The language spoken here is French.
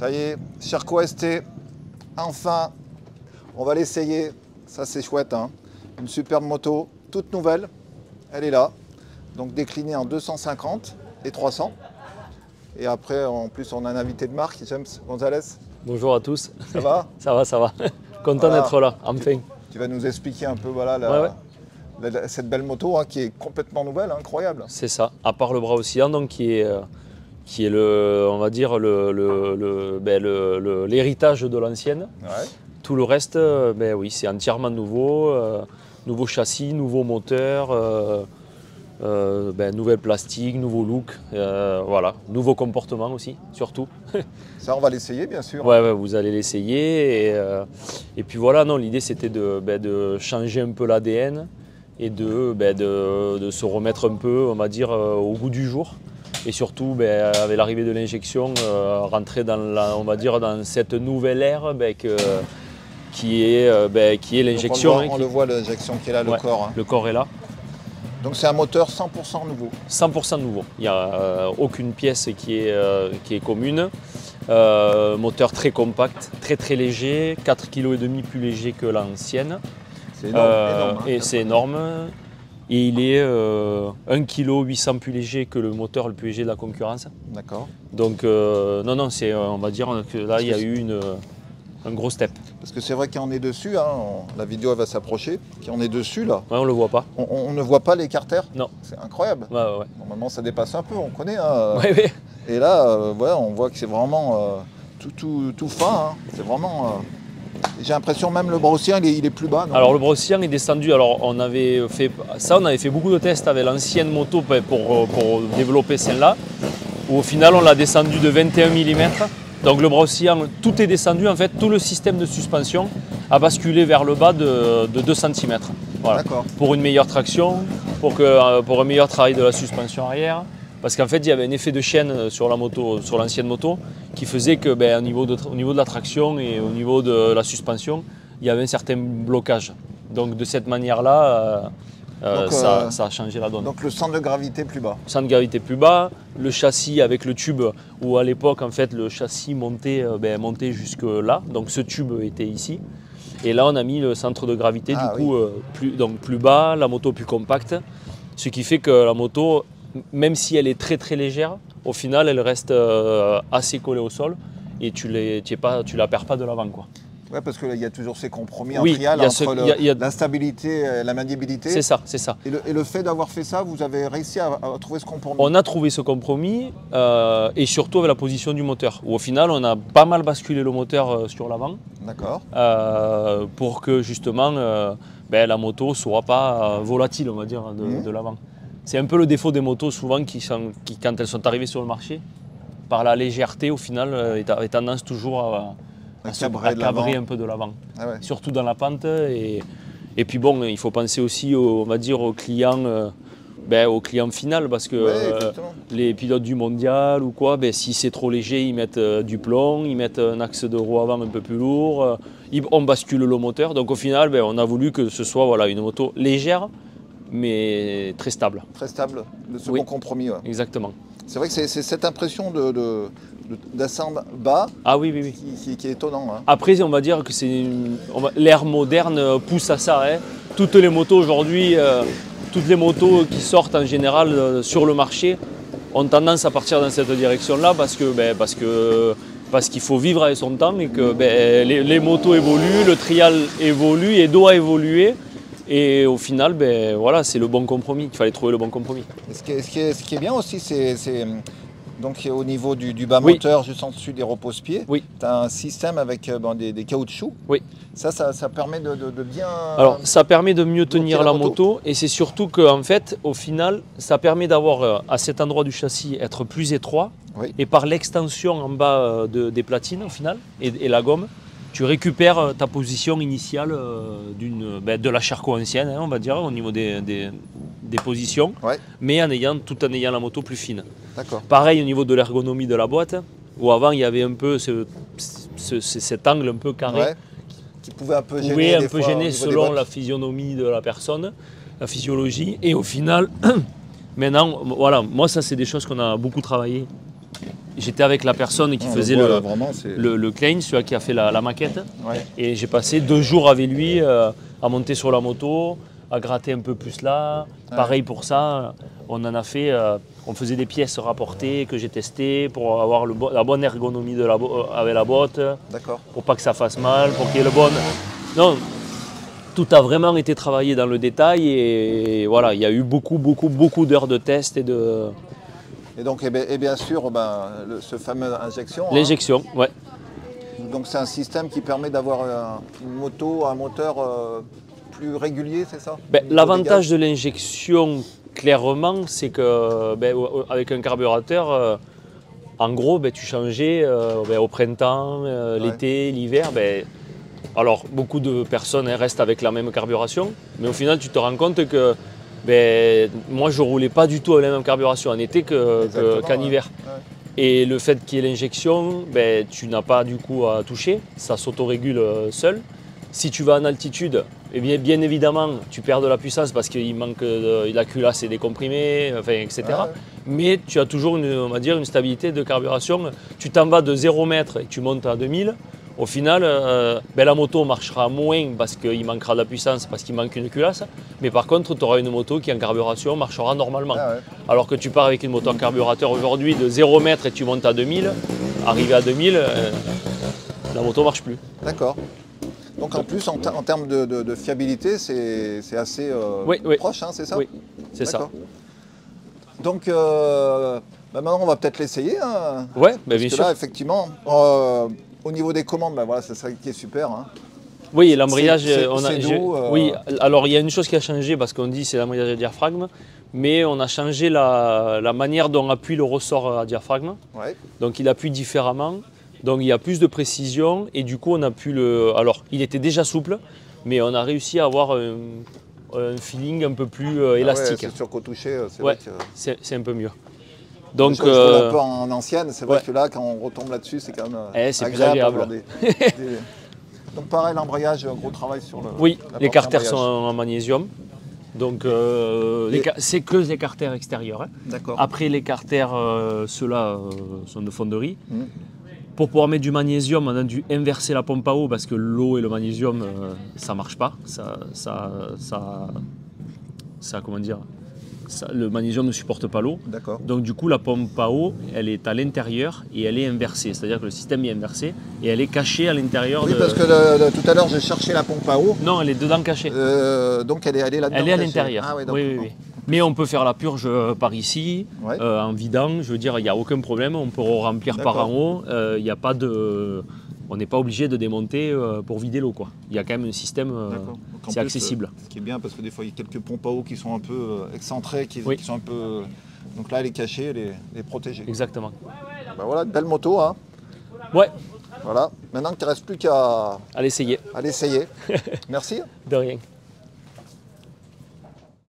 Ça y est, Sherco ST, enfin, on va l'essayer. Ça c'est chouette, hein. Une superbe moto, toute nouvelle, elle est là. Donc déclinée en 250 et 300. Et après, en plus, on a un invité de marque, James Gonzalez. Bonjour à tous. Ça va? Ça va, ça va. Content d'être là, enfin. Tu vas nous expliquer un peu voilà, cette belle moto hein, qui est complètement nouvelle, incroyable. C'est ça, à part le bras oscillant, donc qui est le, on va dire l'héritage de l'ancienne. Ouais. Tout le reste, oui, c'est entièrement nouveau. Nouveau châssis, nouveau moteur, nouvelle plastique, nouveau look, voilà, nouveau comportement aussi, surtout. Ça, on va l'essayer, bien sûr. Ouais, vous allez l'essayer. Et puis voilà, non, l'idée c'était de changer un peu l'ADN et de se remettre un peu, on va dire, au goût du jour. Et surtout, avec l'arrivée de l'injection, rentrer dans on va dire, dans cette nouvelle ère qui est l'injection. On le voit, l'injection qui est là, le corps. Hein. Le corps est là. Donc c'est un moteur 100% nouveau. 100% nouveau. Il n'y a aucune pièce qui est commune. Moteur très compact, très léger, 4,5 kg plus léger que l'ancienne. C'est énorme. Et c'est énorme. Et il est 1,8 kg plus léger que le moteur le plus léger de la concurrence. D'accord. Donc non, on va dire que là il y a eu un gros step. Parce que c'est vrai qu'on est dessus, hein, la vidéo elle va s'approcher, qu'on est dessus là. Ouais, on le voit pas. On ne voit pas les carters. Non. C'est incroyable. Ouais. Normalement ça dépasse un peu, on connaît. Hein. Ouais. Et là, on voit que c'est vraiment tout fin. Hein. C'est vraiment. J'ai l'impression même le bras oscillant il est plus bas. Non? Alors le bras oscillant est descendu. Alors on avait fait beaucoup de tests avec l'ancienne moto pour développer celle-là. Où au final on l'a descendu de 21 mm. Donc le bras oscillant, tout est descendu, en fait, tout le système de suspension a basculé vers le bas de 2 cm. Voilà. Pour une meilleure traction, pour un meilleur travail de la suspension arrière. Parce qu'en fait, il y avait un effet de chaîne sur la moto, sur l'ancienne moto, qui faisait que au niveau de la traction et au niveau de la suspension, il y avait un certain blocage. Donc de cette manière-là, ça a changé la donne. Donc le centre de gravité plus bas. Centre de gravité plus bas, le châssis avec le tube, où à l'époque en fait le châssis montait jusque là, donc ce tube était ici. Et là on a mis le centre de gravité plus bas, la moto plus compacte, ce qui fait que la moto, même si elle est très légère, au final elle reste assez collée au sol et tu la perds pas de l'avant, quoi. Ouais, parce qu'il y a toujours ces compromis en trial entre l'instabilité et la maniabilité. C'est ça. Et le fait d'avoir fait ça, vous avez réussi à trouver ce compromis? On a trouvé ce compromis et surtout avec la position du moteur, où au final on a pas mal basculé le moteur sur l'avant. D'accord. Pour que justement la moto ne soit pas volatile, on va dire, de l'avant. C'est un peu le défaut des motos souvent qui, quand elles sont arrivées sur le marché, par la légèreté au final, aient tendance toujours à cabrer un peu de l'avant, surtout dans la pente. Et puis bon, il faut penser aussi au client final, parce que les pilotes du mondial ou quoi, si c'est trop léger, ils mettent du plomb, ils mettent un axe de roue avant un peu plus lourd, on bascule le moteur. Donc au final, on a voulu que ce soit une moto légère, mais très stable. Très stable, le second compromis. Ouais. Exactement. C'est vrai que c'est cette impression d'ascendre bas qui est étonnant. Hein. Après, on va dire que l'ère moderne pousse à ça. Hein. Toutes les motos aujourd'hui, toutes les motos qui sortent en général sur le marché ont tendance à partir dans cette direction-là parce qu'il faut vivre avec son temps et que les motos évoluent, le trial évolue et doit évoluer. Et au final, c'est le bon compromis. Il fallait trouver le bon compromis. Ce qui est bien aussi, c'est donc au niveau du bas moteur, juste en dessus des repose-pieds, tu as un système avec des caoutchoucs. Oui. Ça permet de bien... Alors, ça permet de mieux tenir la moto. Et c'est surtout qu'en fait, au final, ça permet d'avoir, à cet endroit du châssis, être plus étroit. Oui. Et par l'extension en bas des platines, au final, et la gomme, tu récupères ta position initiale de la Sherco ancienne, on va dire, au niveau des positions, mais tout en ayant la moto plus fine. Pareil au niveau de l'ergonomie de la boîte, où avant il y avait un peu cet angle un peu carré, qui pouvait un peu gêner, selon la physionomie de la personne, la physiologie, et au final, maintenant, voilà, moi ça c'est des choses qu'on a beaucoup travaillé j'étais avec la personne qui faisait voilà, vraiment, c'est... le claim, celui qui a fait la maquette. Ouais. Et j'ai passé 2 jours avec lui à monter sur la moto, à gratter un peu plus là. Ouais. Pareil pour ça, on en a fait, on faisait des pièces rapportées que j'ai testées pour avoir la bonne ergonomie avec la botte, D'accord. pour pas que ça fasse mal, pour qu'il y ait le bon... Non, tout a vraiment été travaillé dans le détail et voilà, il y a eu beaucoup d'heures de test et de... Et donc, et bien sûr, ce fameux injection. L'injection, ouais. Donc c'est un système qui permet d'avoir une moto, un moteur plus régulier, c'est ça? L'avantage de l'injection, clairement, c'est que avec un carburateur, en gros, tu changeais au printemps, l'été, l'hiver. Alors, beaucoup de personnes restent avec la même carburation, mais au final, tu te rends compte que moi, je ne roulais pas du tout avec la même carburation en été qu'en hiver. Ouais. Et le fait qu'il y ait l'injection, tu n'as pas du coup à toucher, ça s'autorégule seul. Si tu vas en altitude, bien évidemment, tu perds de la puissance parce qu'il manque la culasse est décomprimée, etc. Ouais. Mais tu as toujours une stabilité de carburation. Tu t'en vas de 0 mètre et tu montes à 2000. Au final, la moto marchera moins parce qu'il manquera de la puissance, parce qu'il manque une culasse. Mais par contre, tu auras une moto qui en carburation marchera normalement. Ah ouais. Alors que tu pars avec une moto en carburateur aujourd'hui de 0 mètre et tu montes à 2000, arrivé à 2000, la moto ne marche plus. D'accord. Donc en plus, en termes de fiabilité, c'est assez Oui. proche, hein, c'est ça? Oui, c'est ça. Donc maintenant, on va peut-être l'essayer. Hein, Ouais, bien parce que sûr. là, effectivement, au niveau des commandes, voilà, c'est ça qui est super. Hein. Oui, l'embrayage, c'est doux, oui, alors il y a une chose qui a changé parce qu'on dit c'est l'embrayage à diaphragme, mais on a changé la manière dont appuie le ressort à diaphragme. Ouais. Donc il appuie différemment, donc il y a plus de précision et du coup on a pu alors il était déjà souple, mais on a réussi à avoir un feeling un peu plus élastique. Ouais, c'est sûr qu'au toucher, c'est Ouais, vrai que... c'est un peu mieux. Donc, je roule un peu en ancienne, c'est vrai que là, quand on retombe là-dessus, c'est quand même c'est plus agréable. Donc pareil, l'embrayage, gros travail sur le... Oui, les carters sont en magnésium. Donc c'est que les carters extérieurs. Hein. D'accord. Après les carters, ceux-là sont de fonderie. Pour pouvoir mettre du magnésium, on a dû inverser la pompe à eau parce que l'eau et le magnésium, ça ne marche pas. Comment dire, le magnésium ne supporte pas l'eau. D'accord. Donc du coup, la pompe à eau, elle est à l'intérieur et elle est inversée. C'est-à-dire que le système est inversé et elle est cachée à l'intérieur. Oui, parce que tout à l'heure, j'ai cherché la pompe à eau. Non, elle est dedans cachée. Donc elle est là-dedans. Elle est à l'intérieur. Ah, ouais, oui. Mais on peut faire la purge par ici, ouais. En vidant. Je veux dire, il n'y a aucun problème. On peut remplir par en haut. Il n'y a pas de... On n'est pas obligé de démonter pour vider l'eau, quoi. Il y a quand même un système, c'est accessible. Ce qui est bien, parce que des fois, il y a quelques pompes à eau qui sont un peu excentrées, qui sont un peu... Donc là, elle est cachée, elle est protégée. Exactement. Ben voilà, belle moto. Hein. Ouais. Voilà. Maintenant, il ne te reste plus qu'à... À l'essayer. À l'essayer. Merci. De rien.